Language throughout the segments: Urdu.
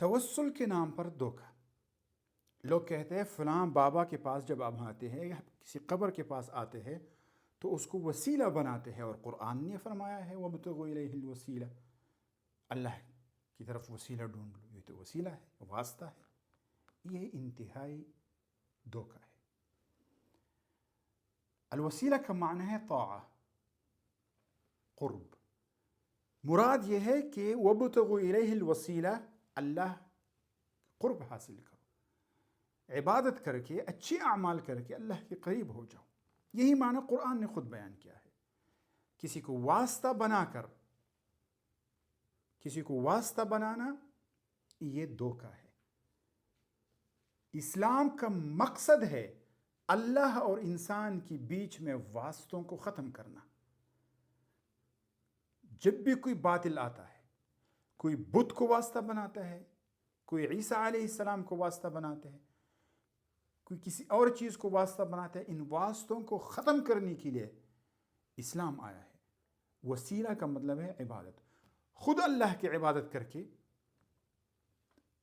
توسل کے نام پر دھوکہ. لوگ کہتے ہیں فلاں بابا کے پاس جب آپ آتے ہیں یا کسی قبر کے پاس آتے ہیں تو اس کو وسیلہ بناتے ہیں، اور قرآن نے فرمایا ہے وَابْتَغُوا إِلَيْهِ الْوَسِيلَةَ، اللہ کی طرف وسیلہ ڈھونڈ لو. یہ تو وسیلہ ہے، واسطہ ہے. یہ انتہائی دھوکہ ہے. الوسیلہ کا معنی ہے طاعہ، قرب. مراد یہ ہے کہ وَابْتَغُوا إِلَيْهِ الْوَسِيلَةَ، اللہ قرب حاصل کرو، عبادت کر کے، اچھے اعمال کر کے اللہ کے قریب ہو جاؤ. یہی معنی قرآن نے خود بیان کیا ہے. کسی کو واسطہ بنا کر، کسی کو واسطہ بنانا، یہ دھوکہ ہے. اسلام کا مقصد ہے اللہ اور انسان کے بیچ میں واسطوں کو ختم کرنا. جب بھی کوئی باطل آتا ہے، کوئی بت کو واسطہ بناتا ہے، کوئی عیسیٰ علیہ السلام کو واسطہ بناتا ہے، کوئی کسی اور چیز کو واسطہ بناتا ہے، ان واسطوں کو ختم کرنے کے لیے اسلام آیا ہے. وسیلہ کا مطلب ہے عبادت. خود اللہ کی عبادت کر کے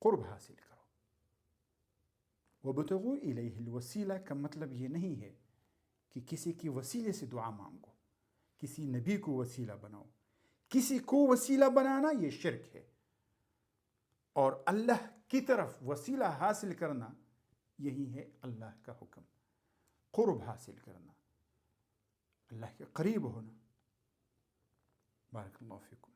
قرب حاصل کرو. وَابْتَغُوا إِلَيْهِ الْوَسِيلَةَ کا مطلب یہ نہیں ہے کہ کسی کی وسیلے سے دعا مانگو، کسی نبی کو وسیلہ بناؤ. کسی کو وسیلہ بنانا یہ شرک ہے، اور اللہ کی طرف وسیلہ حاصل کرنا یہی ہے اللہ کا حکم. قرب حاصل کرنا، اللہ کے قریب ہونا. بارک اللہ فیکم.